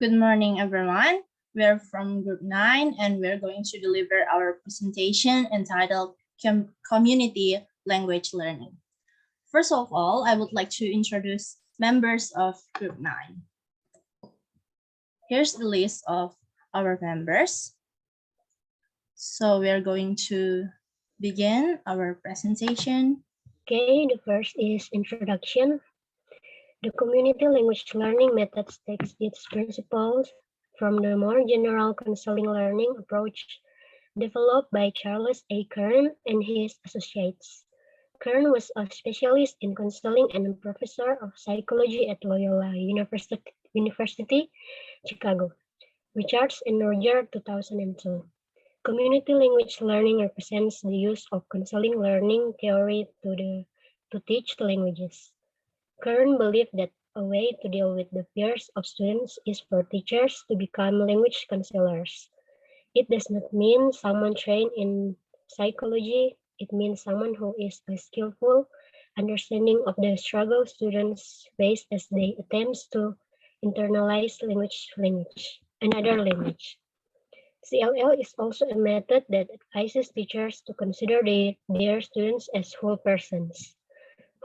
Good morning, everyone. We're from Group 9 and we're going to deliver our presentation entitled Community Language Learning. First of all, I would like to introduce members of Group 9. Here's the list of our members. So we're going to begin our presentation. Okay, the first is introduction. The community language learning methods takes its principles from the more general counseling learning approach developed by Charles A. Kern and his associates. Kern was a specialist in counseling and a professor of psychology at Loyola University, Chicago. Richards and Roger, 2002. Community language learning represents the use of counseling learning theory to teach languages. Kern believed that a way to deal with the fears of students is for teachers to become language counselors. It does not mean someone trained in psychology. It means someone who is a skillful understanding of the struggle students face as they attempt to internalize another language. CLL is also a method that advises teachers to consider their students as whole persons.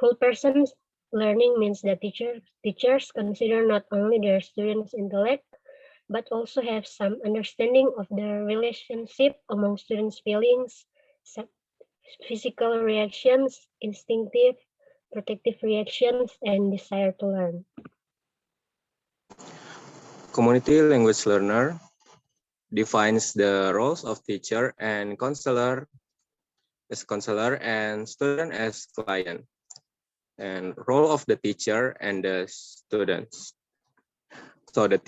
Whole persons learning means that teachers consider not only their students' intellect, but also have some understanding of the relationship among students' feelings, physical reactions, instinctive, protective reactions, and desire to learn. Community language learner defines the roles of teacher and counselor as counselor and student as client, and role of the teacher and the students. So the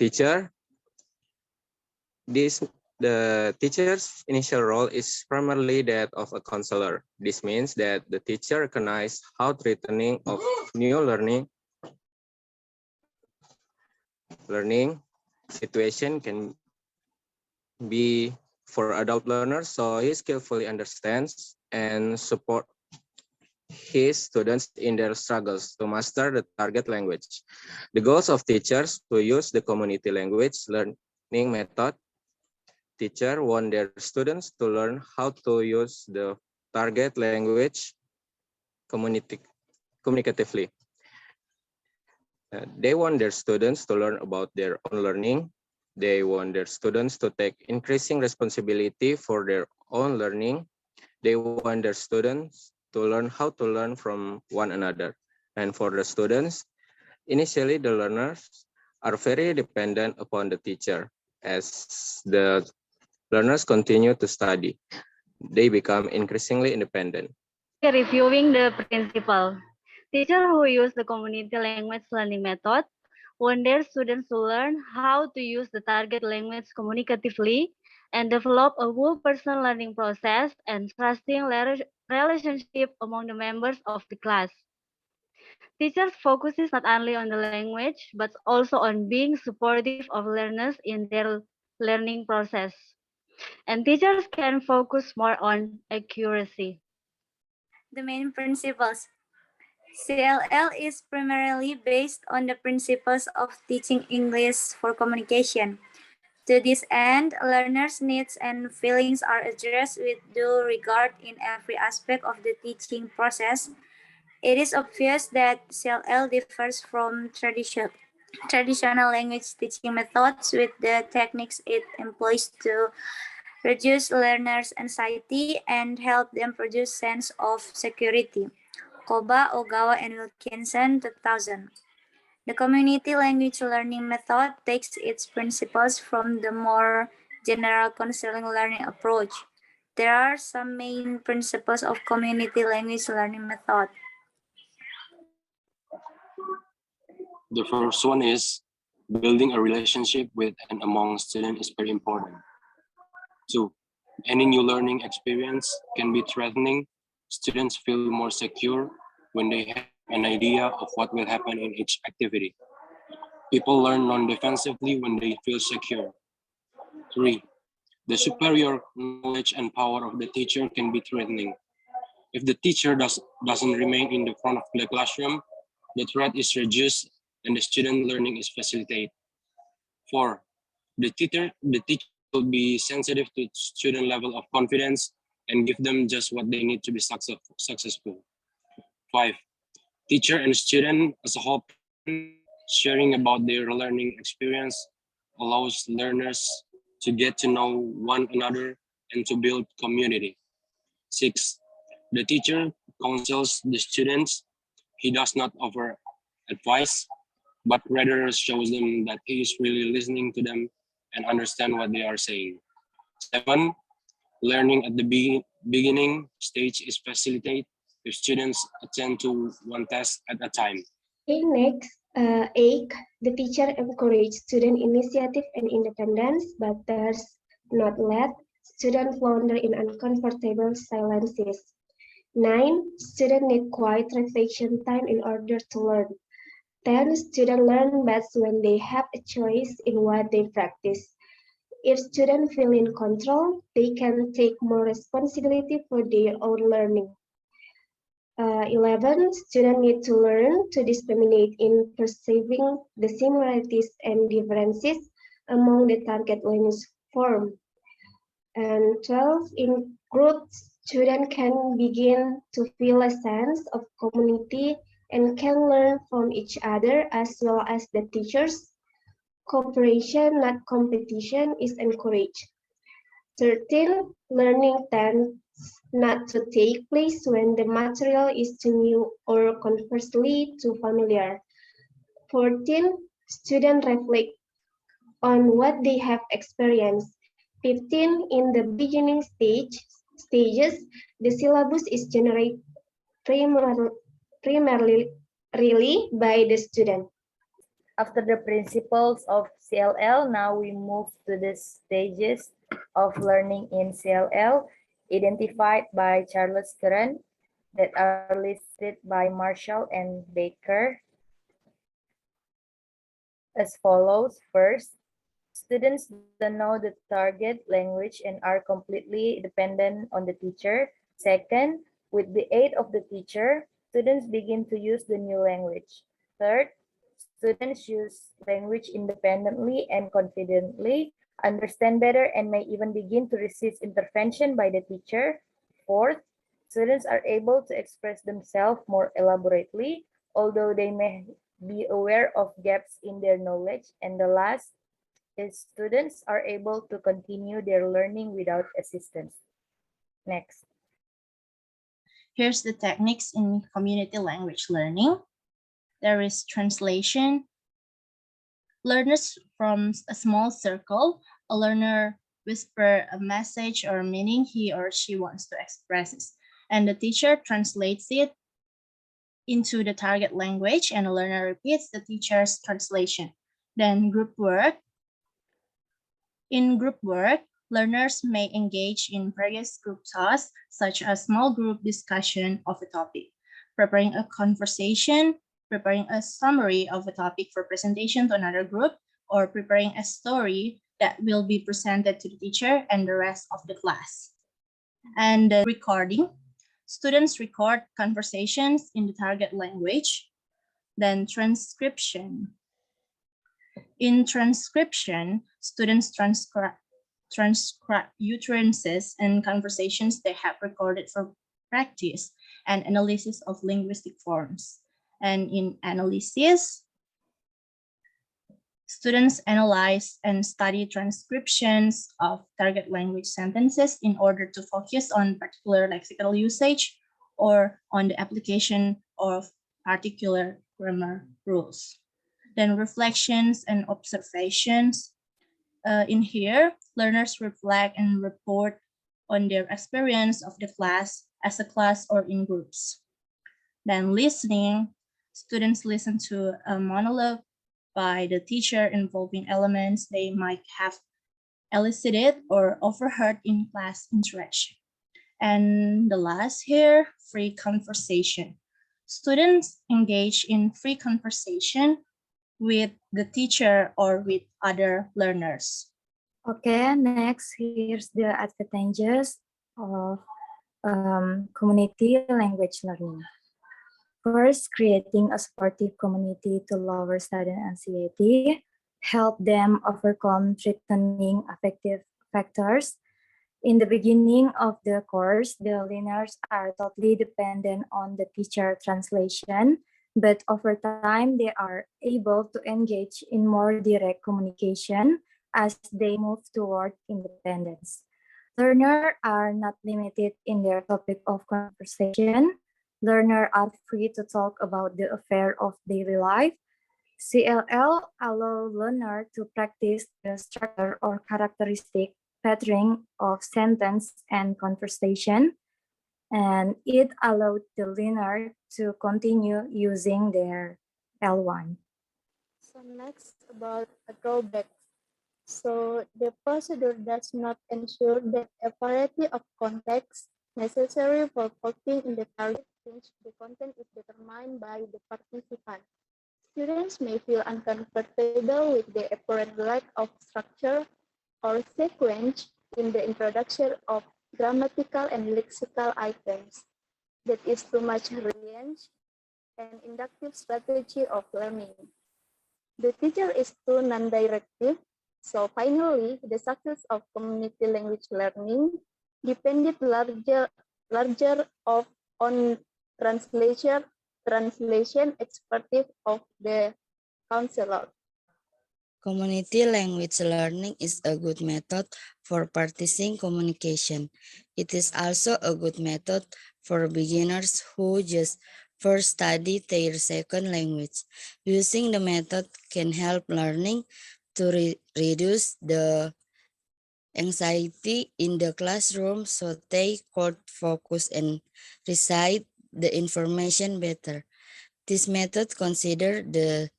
teacher's initial role is primarily that of a counselor. This means that the teacher recognizes how threatening of new learning situation can be for adult learners, so he skillfully understands and support his students in their struggles to master the target language. The goals of teachers who use the community language learning method. Teacher want their students to learn how to use the target language communicatively. They want their students to learn about their own learning. They want their students to take increasing responsibility for their own learning. They want their students to learn how to learn from one another. And for the students, initially the learners are very dependent upon the teacher. As the learners continue to study, they become increasingly independent. Reviewing the principle. Teachers who use the community language learning method want their students to learn how to use the target language communicatively and develop a whole person learning process and trusting relationship among the members of the class. Teachers focuses not only on the language, but also on being supportive of learners in their learning process. And teachers can focus more on accuracy. The main principles. CLL is primarily based on the principles of teaching English for communication. To this end, learners' needs and feelings are addressed with due regard in every aspect of the teaching process. It is obvious that CLL differs from traditional language teaching methods with the techniques it employs to reduce learners' anxiety and help them produce sense of security. Koba, Ogawa, and Wilkinson, 2000. The community language learning method takes its principles from the more general counseling learning approach. There are some main principles of community language learning method. The first one is building a relationship with and among students is very important. 2. Any new learning experience can be threatening. Students feel more secure when they have an idea of what will happen in each activity. People learn non-defensively when they feel secure. 3. The superior knowledge and power of the teacher can be threatening. If the teacher doesn't remain in the front of the classroom, the threat is reduced and the student learning is facilitated. 4. The teacher will be sensitive to student level of confidence and give them just what they need to be successful. 5. Teacher and student as a whole sharing about their learning experience allows learners to get to know one another and to build community. 6. The teacher counsels the students. He does not offer advice, but rather shows them that he is really listening to them and understand what they are saying. 7. Learning at the beginning stage is facilitated if students attend to one task at a time. Next, 8. The teacher encourages student initiative and independence, but does not let students wander in uncomfortable silences. 9. Students need quiet reflection time in order to learn. 10. Students learn best when they have a choice in what they practice. If students feel in control, they can take more responsibility for their own learning. 11. Students need to learn to discriminate in perceiving the similarities and differences among the target language form. And 12. In groups, students can begin to feel a sense of community and can learn from each other as well as the teachers. Cooperation, not competition, is encouraged. 13. Learning tends not to take place when the material is too new or conversely too familiar. 14. Students reflect on what they have experienced. 15. In the beginning stages, the syllabus is generated primarily by the student. After the principles of CLL, now we move to the stages of learning in CLL identified by Charles Curran that are listed by Marshall and Baker as follows. First, students don't know the target language and are completely dependent on the teacher. Second, with the aid of the teacher, students begin to use the new language. Third, students use language independently and confidently, understand better, and may even begin to resist intervention by the teacher. Fourth, students are able to express themselves more elaborately, although they may be aware of gaps in their knowledge. And the last is students are able to continue their learning without assistance. Next. Here's the techniques in community language learning. There is translation. Learners from a small circle, a learner whisper a message or meaning he or she wants to express, and the teacher translates it into the target language, and the learner repeats the teacher's translation. Then group work. In group work, learners may engage in various group tasks, such as small group discussion of a topic, preparing a conversation, preparing a summary of a topic for presentation to another group, or preparing a story that will be presented to the teacher and the rest of the class. And recording. Students record conversations in the target language. Then transcription. In transcription, students transcribe utterances and conversations they have recorded for practice and analysis of linguistic forms. And in analysis, students analyze and study transcriptions of target language sentences in order to focus on particular lexical usage or on the application of particular grammar rules. Then reflections and observations. In here, learners reflect and report on their experience of the class as a class or in groups. Then listening, students listen to a monologue by the teacher involving elements they might have elicited or overheard in class interaction. And the last here, free conversation. Students engage in free conversation with the teacher or with other learners. Okay, next, here's the advantages of community language learning. First, creating a supportive community to lower student anxiety. help them overcome threatening affective factors. In the beginning of the course, the learners are totally dependent on the teacher translation, but over time they are able to engage in more direct communication as they move toward independence. Learners are not limited in their topic of conversation. Learners are free to talk about the affair of daily life. CLL allows learners to practice the structure or characteristic pattern of sentence and conversation, and it allowed the learner to continue using their L1. So next about a drawback. So the procedure does not ensure that a variety of contexts necessary for copying in the target since the content is determined by the participant. Students may feel uncomfortable with the apparent lack of structure or sequence in the introduction of grammatical and lexical items. That is too much reliance and inductive strategy of learning. The teacher is too non-directive. So finally, the success of community language learning depended larger on translation expertise of the counselor. Community language learning is a good method for practicing communication. It is also a good method for beginners who just first study their second language. Using the method can help learning to reduce the anxiety in the classroom so they could focus and recite the information better. This method considers the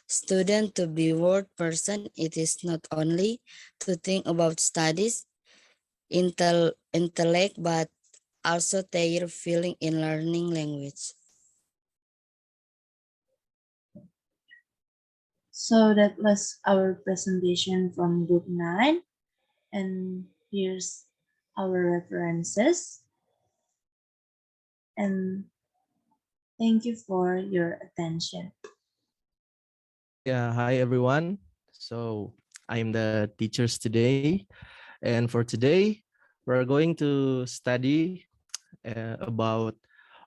student to be word person. It is not only to think about studies, intellect, but also their feeling in learning language. So that was our presentation from Group 9. And here's our references. And thank you for your attention. Yeah, hi everyone. So I'm the teachers today. And for today, we're going to study about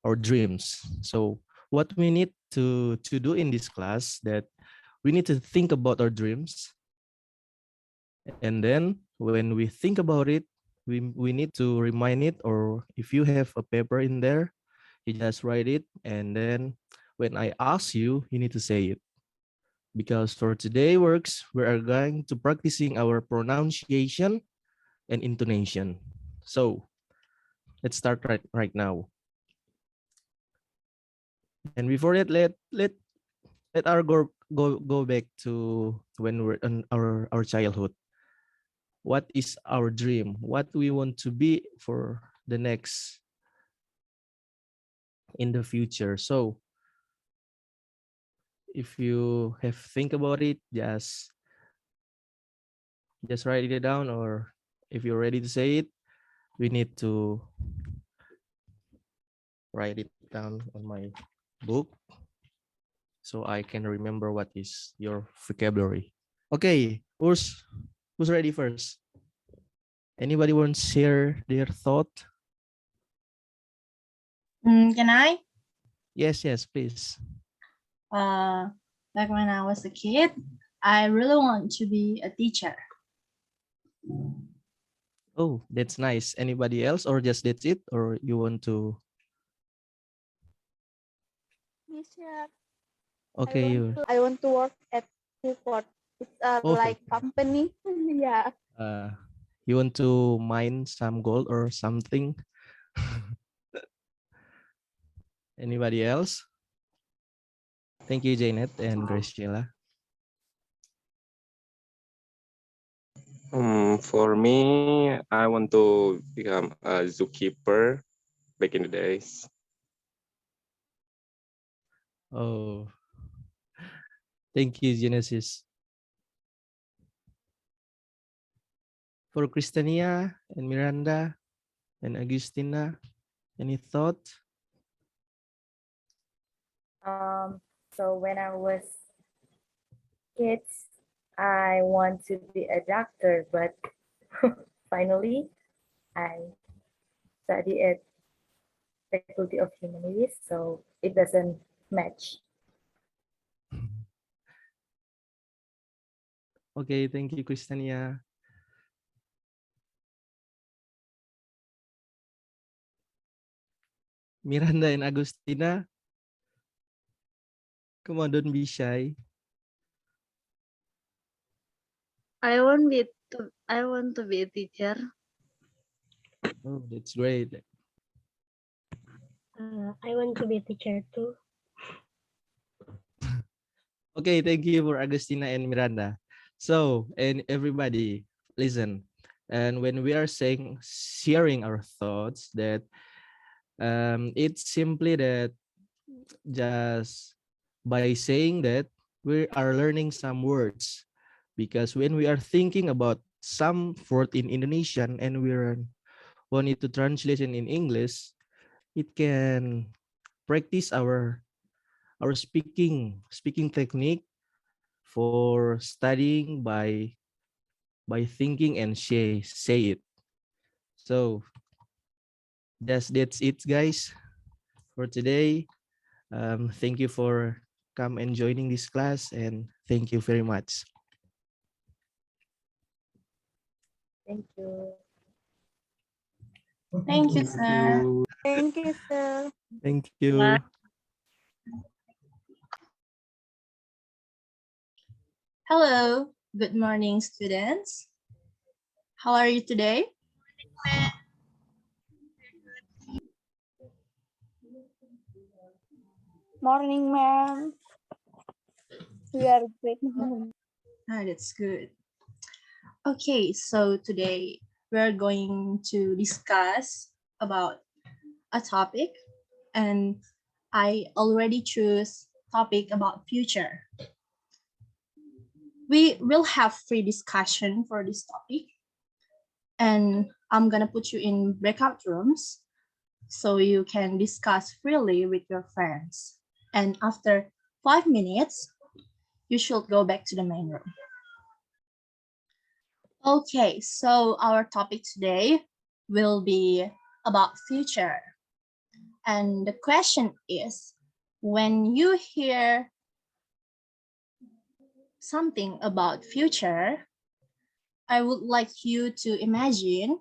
our dreams. So what we need to do in this class, that we need to think about our dreams. And then when we think about it, we need to remind it, or if you have a paper in there, you just write it. And then when I ask you, you need to say it. Because for today works, we are going to practicing our pronunciation and intonation. So let's start right now. And before that, let our go back to when we're in our childhood. What is our dream? What we want to be for the next in the future? So if you have think about it, just write it down, or if you're ready to say it, we need to write it down on my book so I can remember what is your vocabulary. Okay, who's ready first? Anybody want to share their thought? Can I? Yes, please. Back when I was a kid, I really want to be a teacher. Oh, that's nice. Anybody else, or just that's it, or you want to? Teacher. Okay, I want to work at Freeport. It's like company. Yeah. You want to mine some gold or something? Anybody else? Thank you, Janet and Graciela. For me, I want to become a zookeeper back in the days. Oh, thank you, Genesis. For Christiania and Miranda and Agustina, any thought? So when I was kids, I want to be a doctor, but finally I study at Faculty of Humanities, so it doesn't match. Okay, thank you, Kristania. Miranda and Agustina, come on, don't be shy. I want to be a teacher. Oh, that's great. I want to be a teacher too. Okay, thank you for Agustina and Miranda. So, and everybody, listen. And when we are sharing our thoughts, that it's simply that just by saying that we are learning some words, because when we are thinking about some word in Indonesian and we want it to translation in English, it can practice our speaking technique for studying by thinking and say it. So that's it, guys, for today. Thank you for come and joining this class, and thank you very much. Thank you. Thank you, sir. Thank you, sir. Thank you. Hello, good morning, students. How are you today? Morning, ma'am. We are great. That's good. Okay, so today we're going to discuss about a topic, and I already choose topic about future. We will have free discussion for this topic, and I'm gonna put you in breakout rooms so you can discuss freely with your friends. And after 5 minutes, you should go back to the main room. Okay, so our topic today will be about future. And the question is, when you hear something about future, I would like you to imagine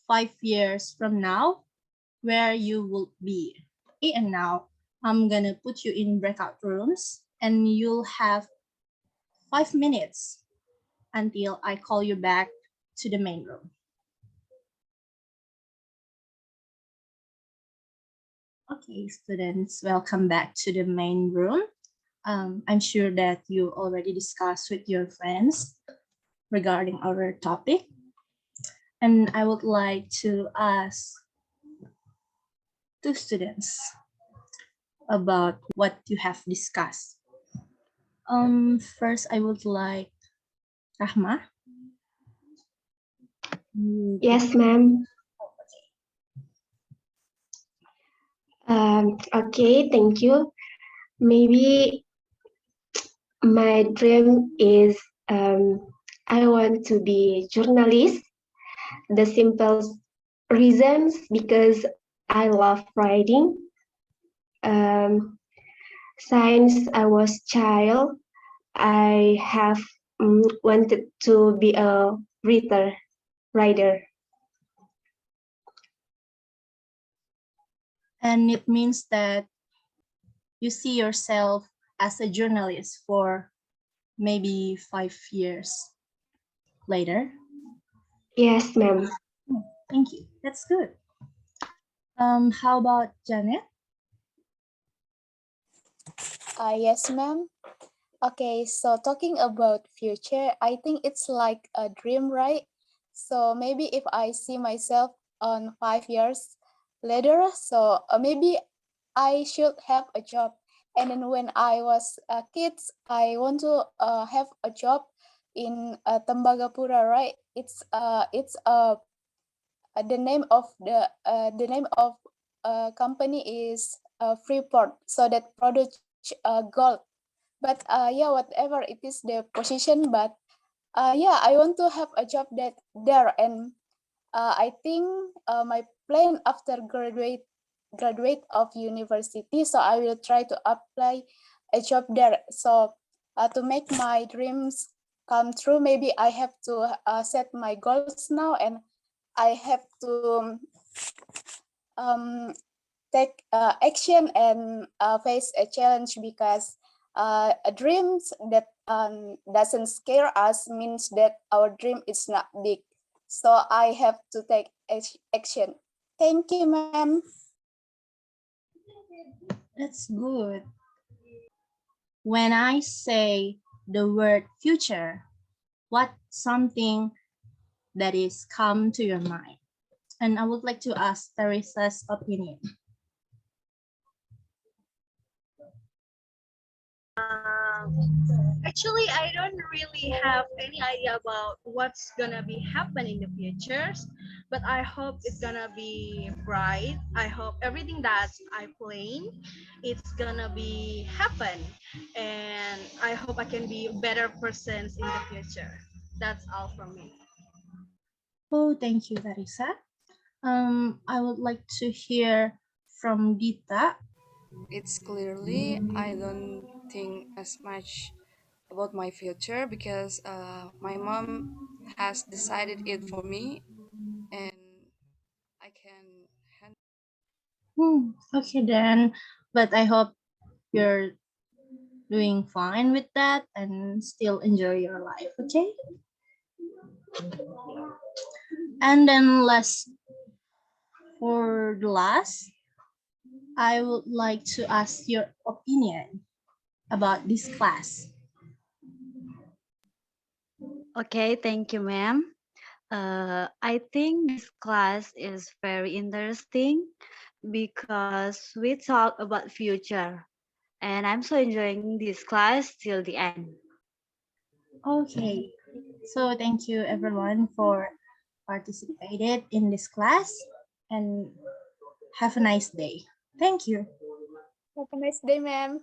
5 years from now where you will be. Okay, and now I'm gonna put you in breakout rooms and you'll have 5 minutes until I call you back to the main room. Okay, students, welcome back to the main room. I'm sure that you already discussed with your friends regarding our topic. And I would like to ask 2 students about what you have discussed. First, I would like Rahma. Yes, ma'am. Okay, thank you. Maybe my dream is I want to be journalist. The simple reasons because I love writing. Since I was child, I have wanted to be a writer. And it means that you see yourself as a journalist for maybe 5 years later. Yes, ma'am. Thank you. That's good. How about Janet? Yes, ma'am. Okay, so talking about future, I think it's like a dream, right? So maybe if I see myself on 5 years later, so maybe I should have a job. And then when I was a kid, I want to have a job in Tembagapura, right? It's the name of the company is Freeport, so that produce gold. But yeah, whatever it is the position, but Yeah, I want to have a job there, and I think my plan after graduate of university, so I will try to apply a job there. So to make my dreams come true, maybe I have to set my goals now, and I have to take action and face a challenge, because dreams that doesn't scare us means that our dream is not big. So I have to take action. Thank you, ma'am. That's good. When I say the word future, what something that is come to your mind? And I would like to ask Teresa's opinion. Actually, I don't really have any idea about what's gonna be happening in the futures, but I hope it's gonna be bright. I hope everything that I plan, it's gonna be happen, and I hope I can be better persons in the future. That's all from me. Oh, thank you, Teresa. I would like to hear from Dita. It's clearly I don't think as much about my future because my mom has decided it for me, and I can handle. Okay then, but I hope you're doing fine with that and still enjoy your life, okay? And then for the last, I would like to ask your opinion about this class. Okay, thank you, ma'am. I think this class is very interesting because we talk about future, and I'm so enjoying this class till the end. Okay, so thank you everyone for participated in this class and have a nice day. Thank you. Have a nice day, ma'am.